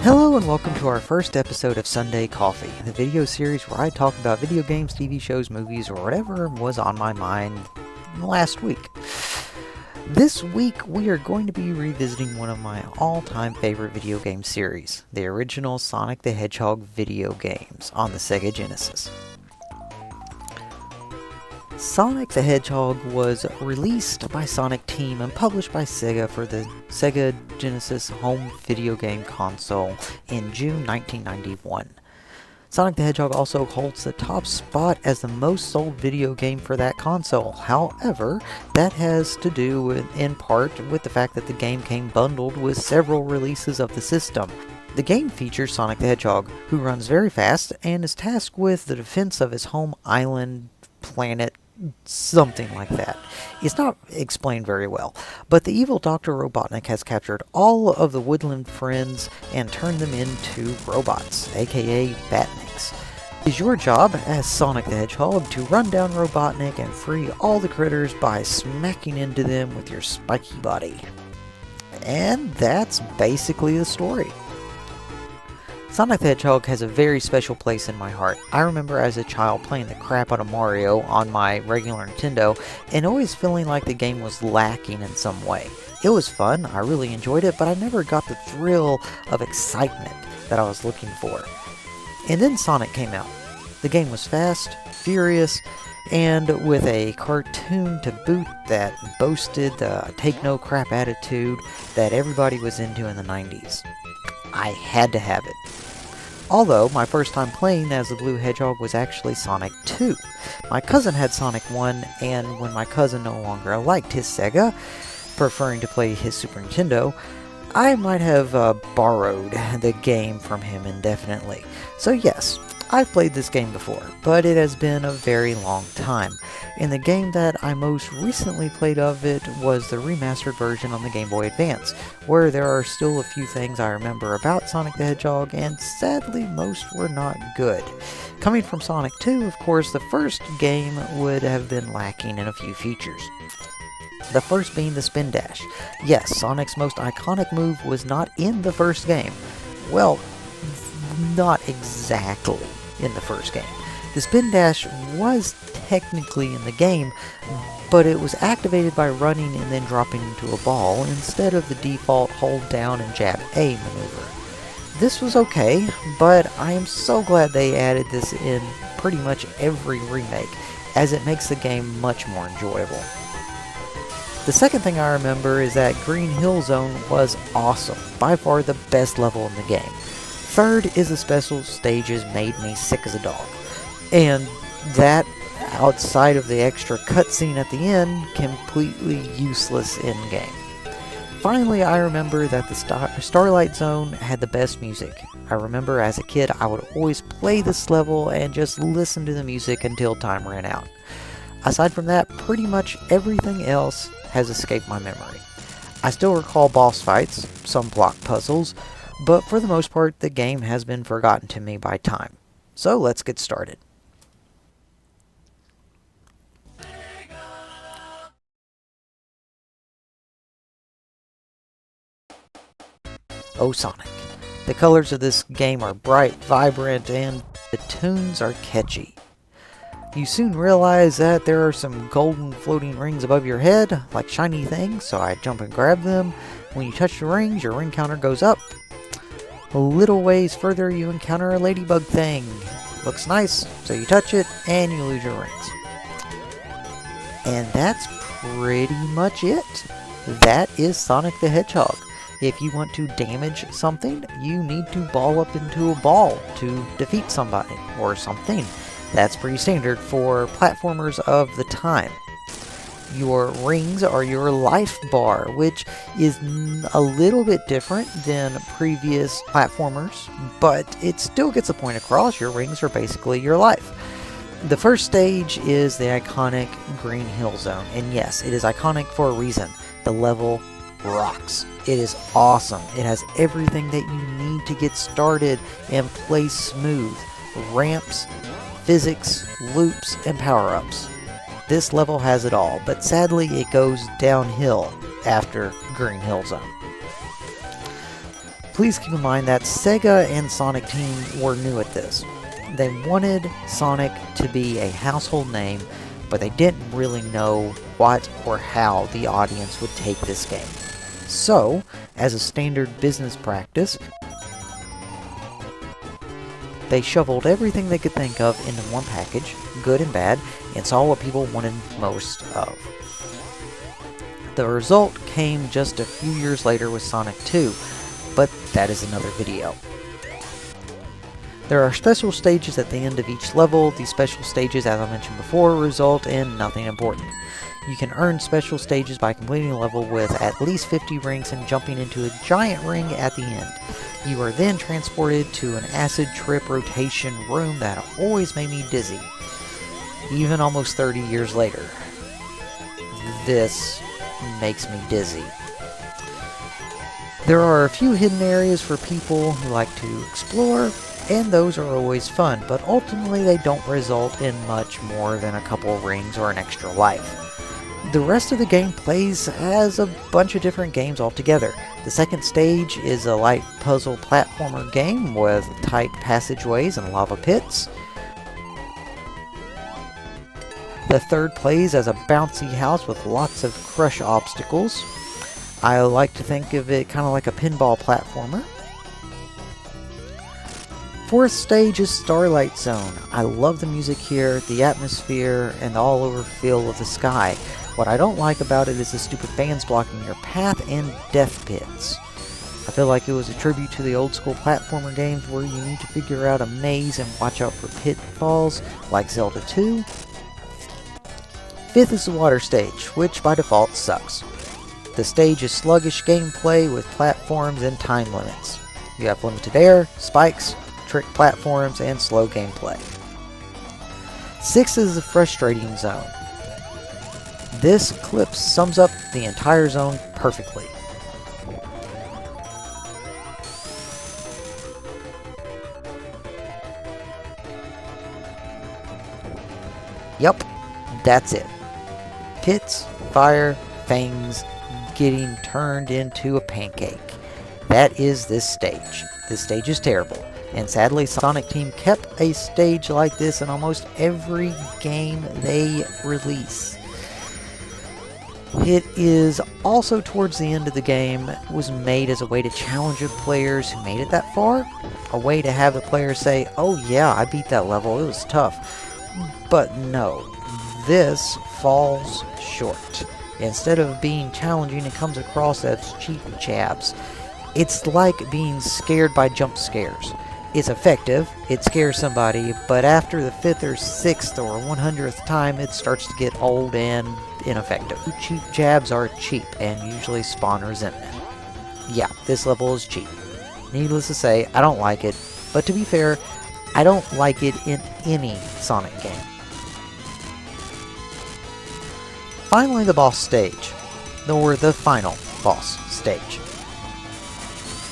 Hello and welcome to our first episode of Sunday Coffee, the video series where I talk about video games, TV shows, movies, or whatever was on my mind last week. This week we are going to be revisiting one of my all-time favorite video game series, the original Sonic the Hedgehog video games on the Sega Genesis. Sonic the Hedgehog was released by Sonic Team and published by Sega for the Sega Genesis home video game console in June 1991. Sonic the Hedgehog also holds the top spot as the most sold video game for that console. However, that has to do in part with the fact that the game came bundled with several releases of the system. The game features Sonic the Hedgehog, who runs very fast and is tasked with the defense of his home island, planet, something like that. It's not explained very well, but the evil Dr. Robotnik has captured all of the woodland friends and turned them into robots, aka Batniks. It is your job as Sonic the Hedgehog to run down Robotnik and free all the critters by smacking into them with your spiky body. And that's basically the story. Sonic the Hedgehog has a very special place in my heart. I remember as a child playing the crap out of Mario on my regular Nintendo and always feeling like the game was lacking in some way. It was fun, I really enjoyed it, but I never got the thrill of excitement that I was looking for. And then Sonic came out. The game was fast, furious, and with a cartoon to boot that boasted the take-no-crap attitude that everybody was into in the 90s. I had to have it. Although, my first time playing as the Blue Hedgehog was actually Sonic 2. My cousin had Sonic 1, and when my cousin no longer liked his Sega, preferring to play his Super Nintendo, I might have borrowed the game from him indefinitely. So yes, I've played this game before, but it has been a very long time. And the game that I most recently played of it was the remastered version on the Game Boy Advance, where there are still a few things I remember about Sonic the Hedgehog, and sadly most were not good. Coming from Sonic 2, of course, the first game would have been lacking in a few features. The first being the spin dash. Yes, Sonic's most iconic move was not in the first game. Well, not exactly in the first game. The spin dash was technically in the game, but it was activated by running and then dropping into a ball instead of the default hold down and jab A maneuver. This was okay, but I am so glad they added this in pretty much every remake, as it makes the game much more enjoyable. The second thing I remember is that Green Hill Zone was awesome, by far the best level in the game. Third is the special stages made me sick as a dog, and that, outside of the extra cutscene at the end, completely useless in-game. Finally, I remember that the Starlight Zone had the best music. I remember as a kid I would always play this level and just listen to the music until time ran out. Aside from that, pretty much everything else has escaped my memory. I still recall boss fights, some block puzzles, but for the most part the game has been forgotten to me by time. So let's get started. Oh, Sonic. The colors of this game are bright, vibrant, and the tunes are catchy. You soon realize that there are some golden floating rings above your head, like shiny things, so I jump and grab them. When you touch the rings, your ring counter goes up. A little ways further, you encounter a ladybug thing. Looks nice, so you touch it, and you lose your rings. And that's pretty much it. That is Sonic the Hedgehog. If you want to damage something, you need to ball up into a ball to defeat somebody, or something. That's pretty standard for platformers of the time. Your rings are your life bar, which is a little bit different than previous platformers, but it still gets the point across. Your rings are basically your life. The first stage is the iconic Green Hill Zone, and yes, it is iconic for a reason. The level rocks. It is awesome. It has everything that you need to get started and play smooth. Ramps, physics, loops, and power-ups. This level has it all, but sadly it goes downhill after Green Hill Zone. please keep in mind that Sega and Sonic Team were new at this. They wanted Sonic to be a household name, but they didn't really know what or how the audience would take this game. So, as a standard business practice, they shoveled everything they could think of into one package, good and bad, and saw what people wanted most of. The result came just a few years later with Sonic 2, but that is another video. There are special stages at the end of each level. These special stages, as I mentioned before, result in nothing important. You can earn special stages by completing a level with at least 50 rings and jumping into a giant ring at the end. You are then transported to an acid trip rotation room that always made me dizzy, even almost 30 years later. This makes me dizzy. There are a few hidden areas for people who like to explore, and those are always fun, but ultimately they don't result in much more than a couple rings or an extra life. The rest of the game plays as a bunch of different games altogether. The second stage is a light puzzle platformer game with tight passageways and lava pits. The third plays as a bouncy house with lots of crush obstacles. I like to think of it kind of like a pinball platformer. Fourth stage is Starlight Zone. I love the music here, the atmosphere, and the all-over feel of the sky. What I don't like about it is the stupid fans blocking your path and death pits. I feel like it was a tribute to the old school platformer games where you need to figure out a maze and watch out for pitfalls, like Zelda 2. Fifth is the water stage, which by default sucks. The stage is sluggish gameplay with platforms and time limits. You have limited air, spikes, trick platforms, and slow gameplay. Sixth is the frustrating zone. This clip sums up the entire zone perfectly. Yup, that's it. Pits, fire, fangs, getting turned into a pancake. That is this stage. This stage is terrible. And sadly, Sonic Team kept a stage like this in almost every game they release. It is also towards the end of the game, was made as a way to challenge the players who made it that far. A way to have the players say, oh yeah, I beat that level, it was tough. But no, this falls short. Instead of being challenging, it comes across as cheap jabs. It's like being scared by jump scares. It's effective, it scares somebody, but after the 5th or 6th or 100th time, it starts to get old and ineffective. Cheap jabs are cheap and usually spawn resentment. Yeah, this level is cheap. Needless to say, I don't like it, but to be fair, I don't like it in any Sonic game. Finally, the boss stage, or the final boss stage.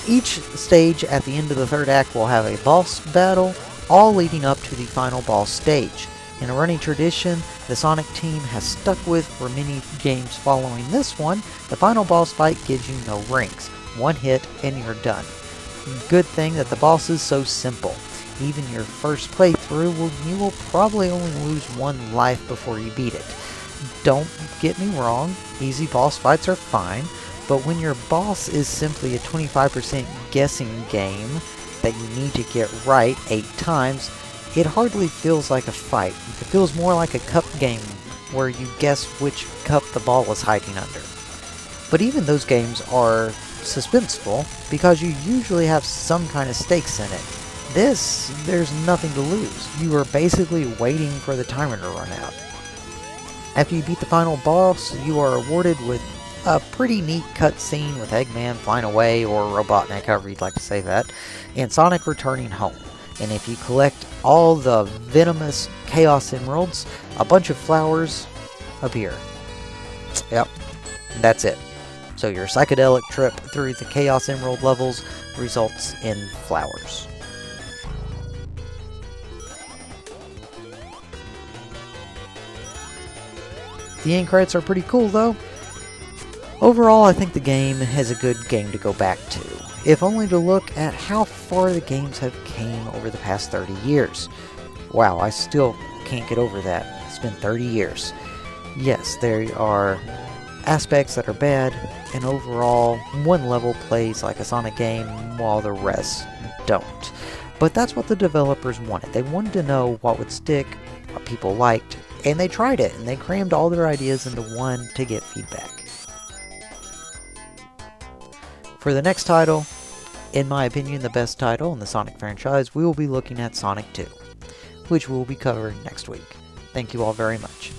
Each stage at the end of the third act will have a boss battle, all leading up to the final boss stage. In a running tradition, the Sonic team has stuck with for many games following this one. The final boss fight gives you no rings. One hit and you're done. Good thing that the boss is so simple. Even your first playthrough, you will probably only lose one life before you beat it. Don't get me wrong, easy boss fights are fine, but when your boss is simply a 25% guessing game that you need to get right 8 times, it hardly feels like a fight. It feels more like a cup game where you guess which cup the ball is hiding under. But even those games are suspenseful because you usually have some kind of stakes in it. This, there's nothing to lose. You are basically waiting for the timer to run out. After you beat the final boss, you are awarded with a pretty neat cutscene with Eggman flying away, or Robotnik, however you'd like to say that, and Sonic returning home. And if you collect all the venomous Chaos Emeralds, a bunch of flowers appear. Yep, that's it. So your psychedelic trip through the Chaos Emerald levels results in flowers. The end credits are pretty cool though. Overall, I think the game is a good game to go back to. if only to look at how far the games have came over the past 30 years. Wow, I still can't get over that. It's been 30 years. Yes, there are aspects that are bad, and overall, one level plays like a Sonic game while the rest don't. But that's what the developers wanted. They wanted to know what would stick, what people liked, and they tried it, and they crammed all their ideas into one to get feedback. For the next title, in my opinion the best title in the Sonic franchise, we will be looking at Sonic 2, which we'll be covering next week. Thank you all very much.